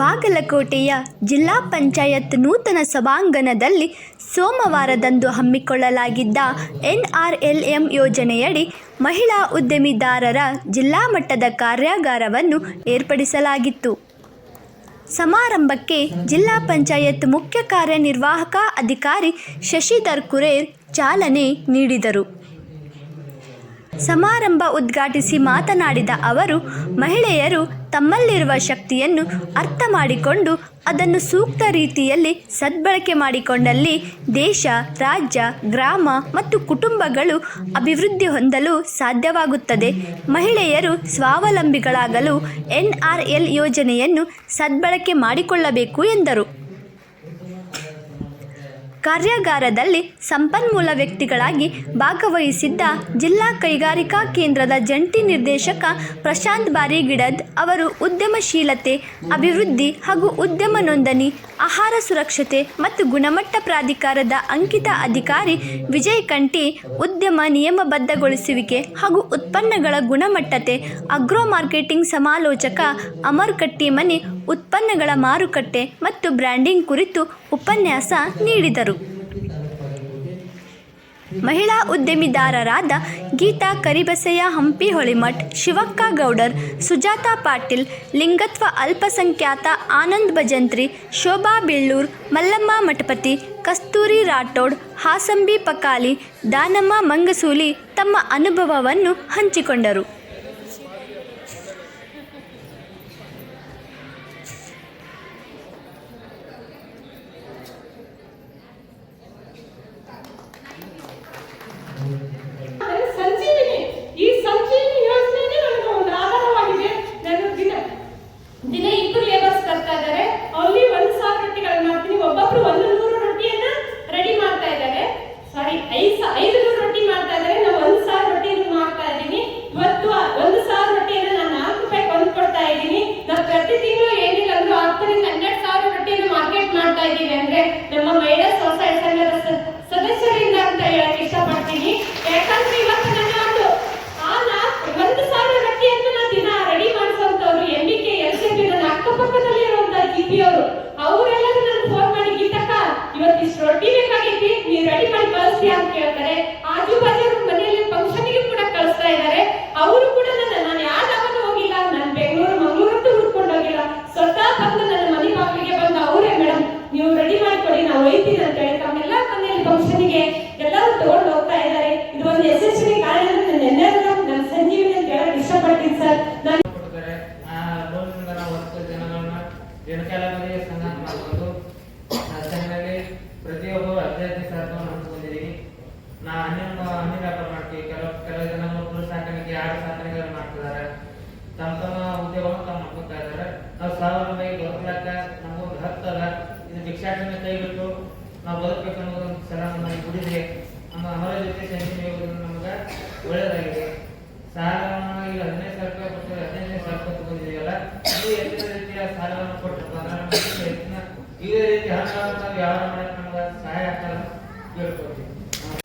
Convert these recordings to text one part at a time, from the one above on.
ಬಾಗಲಕೋಟೆಯ ಜಿಲ್ಲಾ ಪಂಚಾಯತ್ ನೂತನ ಸಭಾಂಗಣದಲ್ಲಿ ಸೋಮವಾರದಂದು ಹಮ್ಮಿಕೊಳ್ಳಲಾಗಿದ್ದ NRLM ಯೋಜನೆಯಡಿ ಮಹಿಳಾ ಉದ್ಯಮಿದಾರರ ಜಿಲ್ಲಾ ಮಟ್ಟದ ಕಾರ್ಯಾಗಾರವನ್ನು ಏರ್ಪಡಿಸಲಾಗಿತ್ತು. ಸಮಾರಂಭಕ್ಕೆ ಜಿಲ್ಲಾ ಪಂಚಾಯತ್ ಮುಖ್ಯ ಕಾರ್ಯನಿರ್ವಾಹಕ ಅಧಿಕಾರಿ ಶಶಿಧರ್ ಕುರೇರ್ ಚಾಲನೆ ನೀಡಿದರು. ಸಮಾರಂಭ ಉದ್ಘಾಟಿಸಿ ಮಾತನಾಡಿದ ಅವರು, ಮಹಿಳೆಯರು ತಮ್ಮಲ್ಲಿರುವ ಶಕ್ತಿಯನ್ನು ಅರ್ಥ ಮಾಡಿಕೊಂಡು ಅದನ್ನು ಸೂಕ್ತ ರೀತಿಯಲ್ಲಿ ಸದ್ಬಳಕೆ ಮಾಡಿಕೊಂಡಲ್ಲಿ ದೇಶ, ರಾಜ್ಯ, ಗ್ರಾಮ ಮತ್ತು ಕುಟುಂಬಗಳು ಅಭಿವೃದ್ಧಿ ಹೊಂದಲು ಸಾಧ್ಯವಾಗುತ್ತದೆ. ಮಹಿಳೆಯರು ಸ್ವಾವಲಂಬಿಗಳಾಗಲು NRL ಯೋಜನೆಯನ್ನು ಸದ್ಬಳಕೆ ಮಾಡಿಕೊಳ್ಳಬೇಕು ಎಂದರು. ಕಾರ್ಯಾಗಾರದಲ್ಲಿ ಸಂಪನ್ಮೂಲ ವ್ಯಕ್ತಿಗಳಾಗಿ ಭಾಗವಹಿಸಿದ್ದ ಜಿಲ್ಲಾ ಕೈಗಾರಿಕಾ ಕೇಂದ್ರದ ಜಂಟಿ ನಿರ್ದೇಶಕ ಪ್ರಶಾಂತ್ ಬಾರಿಗಿಡದ್ ಅವರು ಉದ್ಯಮಶೀಲತೆ, ಅಭಿವೃದ್ಧಿ ಹಾಗೂ ಉದ್ಯಮ ನೋಂದಣಿ, ಆಹಾರ ಸುರಕ್ಷತೆ ಮತ್ತು ಗುಣಮಟ್ಟ ಪ್ರಾಧಿಕಾರದ ಅಂಕಿತ ಅಧಿಕಾರಿ ವಿಜಯ್ ಕಂಠಿ, ಉದ್ಯಮ ನಿಯಮಬದ್ಧಗೊಳಿಸುವಿಕೆ ಹಾಗೂ ಉತ್ಪನ್ನಗಳ ಗುಣಮಟ್ಟತೆ, ಅಗ್ರೋ ಮಾರ್ಕೆಟಿಂಗ್ ಸಮಾಲೋಚಕ ಅಮರ್ ಕಟ್ಟಿಮನಿ, ಉತ್ಪನ್ನಗಳ ಮಾರುಕಟ್ಟೆ ಮತ್ತು ಬ್ರ್ಯಾಂಡಿಂಗ್ ಕುರಿತು ಉಪನ್ಯಾಸ ನೀಡಿದರು. ಮಹಿಳಾ ಉದ್ಯಮಿದಾರರಾದ ಗೀತಾ ಕರಿಬಸಯ್ಯ ಹಂಪಿಹೊಳಿಮಠ್, ಶಿವಕ್ಕ ಗೌಡರ್, ಸುಜಾತಾ ಪಾಟೀಲ್, ಲಿಂಗತ್ವ ಅಲ್ಪಸಂಖ್ಯಾತ ಆನಂದ್ ಭಜಂತ್ರಿ, ಶೋಭಾ ಬೀಳ್ಳೂರ್, ಮಲ್ಲಮ್ಮ ಮಠಪತಿ, ಕಸ್ತೂರಿ ರಾಠೋಡ್, ಹಾಸಂಬಿ ಪಕಾಲಿ, ದಾನಮ್ಮ ಮಂಗಸೂಲಿ ತಮ್ಮ ಅನುಭವವನ್ನು ಹಂಚಿಕೊಂಡರು. ಈ ಸಂಜೀವಿನಿ ಯೋಜನೆ ನನಗೆ ಒಂದು ಆಧಾರವಾಗಿದೆ. ನಾನು ದಿನ ಇಬ್ಬರು ಲೇಬರ್ಸ್ ಬರ್ತಾ ಇದ್ದಾರೆ. ಅಲ್ಲಿ 1,000 ರೊಟ್ಟಿಗಳನ್ನು ಮಾಡ್ತೀನಿ. ಒಬ್ಬೊಬ್ರು 100 ರೊಟ್ಟಿಯನ್ನ ರೆಡಿ ಮಾಡ್ತಾ ಇದ್ದಾರೆ. ಸಾರಿ, 500 ರೊಟ್ಟಿ ಮಾಡ್ತಾ ಇದ್ದಾರೆ. ನಾವು 1,000 ರೊಟ್ಟಿಯನ್ನು ಮಾಡ್ತಾ ಇದ್ದೀನಿ. ಇವತ್ತು 1,000 ರೊಟ್ಟಿಯನ್ನು ನಾನು 4 ರೂಪಾಯಿ ಕೊಂಡ್ಕೊಡ್ತಾ ಇದ್ದೀನಿ. ನಾವು ಪ್ರತಿ ತಿಂಗಳು ಏನಿಲ್ಲ ಅಂದ್ರೂ 10,000 ರಿಂದ 12,000 ರೊಟ್ಟಿಯನ್ನು ಮಾರ್ಕೆಟ್ ಮಾಡ್ತಾ ಇದ್ದೀವಿ. ಅಂದ್ರೆ ನಮ್ಮ ಮಹಿಳಾ ಸ್ವಸಹಾಯ ಸಂಘದ ಸದಸ್ಯರಿಂದ ಅಂತ ಹೇಳಕ್ ಇಷ್ಟಪಡ್ತೀನಿ. ಯಾಕಂದ್ರೆ ಇವತ್ತು ನನ್ನ ಒಂದು 1,000 ರೊಟ್ಟಿಯನ್ನು ನಾನು ದಿನ ರೆಡಿ ಮಾಡಿಸುವಂತವ್ರು MBK LCP ನನ್ನ ಅಕ್ಕಪಕ್ಕದಲ್ಲಿ ಇರುವಂತಹ GP ಅವರು, ಅವರೆಲ್ಲರೂ ನಾನು ಫೋನ್ ಮಾಡಿ, ಗೀತಕ್ಕ ಇವತ್ತು ಇಷ್ಟು ರೊಟ್ಟಿ ಬೇಕಾಗೈತಿ, ನೀವು ರೆಡಿ ಮಾಡಿ ಕಳಿಸ್ತೀಯ ಅಂತ ಕೇಳ್ತಾರೆ. ಆಜು ಬಾಜು ಮನೆಯಲ್ಲಿ ಫಂಕ್ಷನ್ಗೆ ಕೂಡ ಕಳಿಸ್ತಾ ಇದ್ದಾರೆ. ಅವರು ಕೂಡ ನಾನು ಯಾವ ಜಾಗನೂ ಹೋಗಿಲ್ಲ, ನಾನು ಬೆಂಗಳೂರು ಮಂಗಳೂರಂತೂ ಹುಡ್ಕೊಂಡು ಹೋಗಿಲ್ಲ, ಸ್ವತಃ ಬಂದು ನನ್ನ ಮನೆ ಬಾಗಿಲಿಗೆ ಬಂದು ಅವರೇ, ಮೇಡಮ್ ನೀವು ರೆಡಿ ಮಾಡಿಕೊಡಿ, ನಾವು ಒಯ್ತೀನಿ ಅಂತ ಹೇಳಿ ತಮ್ಮೆಲ್ಲ ಮನೆಯಲ್ಲಿ ಫಂಕ್ಷನ್ಗೆ ಎಲ್ಲರೂ ತಗೊಂಡು ಹೋಗ್ತಾ ಇದ್ದಾರೆ. ಇದು ಒಂದು ಯಶಸ್ವಿ ಕಾರಣ. ನನ್ನ ಸಂಜೀವಿನಿ ಅಂತ ಹೇಳಕ್ ಇಷ್ಟಪಡ್ತೀನಿ ಸರ್. ಪ್ರತಿಯೊಬ್ಬರು 15,000 ಹಂಚ್ಕೊಂಡಿದ್ದೀವಿ. ನಾ 11 ವ್ಯಾಪಾರ ಮಾಡ್ತೀವಿ. ಕೆಲವು ಜನ ಮಕ್ಕಳು ಸಾಕಾಣಿಕೆ, ಆಡು ಸಾಕಾಣಿಕೆ ಮಾಡ್ತಿದ್ದಾರೆ. ತಮ್ಮ ಉದ್ಯೋಗವನ್ನು ತಾವು ಮಾಡ್ಕೊತಾ ಇದ್ದಾರೆ. ನಾವು ಸ್ವಾವಲಂಬಿ ಬದುಕಲಕ್ಕ ನಮಗೊಂದು ಹಕ್ಕು ಅದ. ಇದು ಭಿಕ್ಷಾಟನೆ ಕೈ ಬಿಟ್ಟು ನಾವು ಬದುಕಬೇಕು ಅನ್ನೋದು ಒಂದು ಸಲ ನಮಗೆ ಗುಡಿದೆ. ನಮ್ಮ ಅವರ ಜೊತೆ ಸಂಜೆ ನಮ್ಗೆ ಒಳ್ಳೆಯದಾಗಿದೆ. ಸಾಲವನ್ನು ಈಗ 15,000 ರೂಪಾಯಿ ಕೊಟ್ಟು 15,000 ರೂಪಾಯಿ ತಗೊಂಡಿದೀವಲ್ಲ, ಇದು ಹೆಚ್ಚಿನ ರೀತಿಯ ಸಾಲವನ್ನು ಕೊಟ್ಟರು ಹೆಚ್ಚಿನ ಇದೇ ರೀತಿ ಹಣವನ್ನು ನಾವು ವ್ಯವಹಾರ ಮಾಡಕ್ಕೆ ನಮ್ಗೆ ಸಹಾಯ ಆಗ್ತದೆ ಹೇಳ್ಕೊಡ್ತೀವಿ.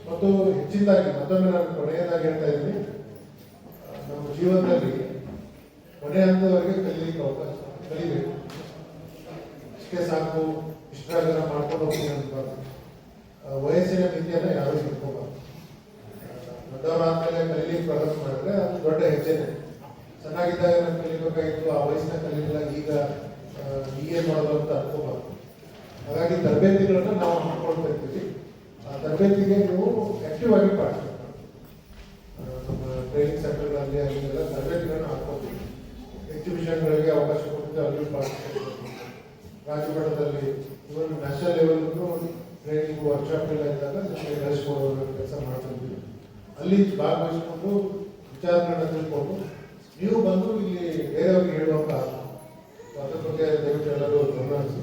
ಮತ್ತು ಹೆಚ್ಚಿನದಾಗಿ ಮತ್ತೊಮ್ಮೆ ನಾನು ಕೊನೆಯದಾಗಿ ಹೇಳ್ತಾ ಇದ್ದೀನಿ, ನಮ್ಮ ಜೀವನದಲ್ಲಿ ಕೊನೆ ಹಂತದವರೆಗೆ ಕಲಿಯಲಿಕ್ಕೆ ಅವಕಾಶ ಕಲಿಬೇಕು. ಇಷ್ಟೇ ಸಾಕು, ಇಷ್ಟಾಗರ ಮಾಡ್ಕೊಂಡು ಹೋಗ್ತೀನಿ ಅನ್ಬಾರ್ದು. ವಯಸ್ಸಿನ ಮಿತಿಯನ್ನು ಯಾರೂ ಇಟ್ಕೋಬಾರ್ದು. ದೊಡ್ಡವರಾದ್ಮೇಲೆ ಕಲೀಲಿಕ್ಕೆ ಪ್ರಯತ್ನ ಮಾಡಿದ್ರೆ ಅದು ದೊಡ್ಡ ಹೆಜ್ಜೆನೆ. ಚೆನ್ನಾಗಿದ್ದಾಗ ನಾನು ಕಲಿಬೇಕಾಗಿತ್ತು, ಆ ವಯಸ್ಸಿನ ಕಲೀಲಿಲ್ಲ, ಈಗ ಈಗೇನು ಮಾಡೋದು ಅಂತ ಅನ್ಕೋಬಾರ್ದು. ಹಾಗಾಗಿ ತರಬೇತಿಗಳನ್ನ ನಾವು ಮಾಡ್ಕೊಳ್ತಾ ಇರ್ತೀವಿ. ಆ ತರಬೇತಿಗೆ ನೀವು ಆಕ್ಟಿವ್ ಆಗಿ ಪಾರ್ಟಿಸಿಪೇಟ್ ಮಾಡಿ. ನಮ್ಮ ಟ್ರೈನಿಂಗ್ ಸೆಂಟರ್ಗಳಲ್ಲಿ ಅಲ್ಲೆಲ್ಲ ತರಬೇತಿಗಳನ್ನ ಹಾಕ್ಕೊಳ್ತೀವಿ. ಎಕ್ಸಿಬಿಷನ್ಗಳಿಗೆ ಅವಕಾಶ ಕೊಟ್ಟಿದ್ದು ಅಲ್ಲಿ ಪಾರ್ಟಿಸಿಪೇಟ್ ಮಾಡ್ತೀವಿ. ರಾಜ್ಯ ಮಟ್ಟದಲ್ಲಿ ಇವನ್ ನ್ಯಾಷನಲ್ ಲೆವೆಲ್ಗೂ ಟ್ರೈನಿಂಗ್ ವರ್ಕ್ಶಾಪ್ ಎಲ್ಲ ಇದ್ದಾಗ ನಮಗೆ ನಡೆಸ್ಕೊಡೋ ಕೆಲಸ ಮಾಡ್ತಿದ್ವಿ. ಅಲ್ಲಿ ಭಾಗವಹಿಸಿಕೊಂಡು ವಿಚಾರಗಳನ್ನ ತಿಳ್ಕೊಂಡು ನೀವು ಬಂದು ಇಲ್ಲಿ ಬೇರೆಯವ್ರಿಗೆ ಹೇಳುವಂತ ಅದ್ರ ಬಗ್ಗೆ ದಯವಿಟ್ಟು ಎಲ್ಲರೂ ಗಮನ ಹರಿಸಿ.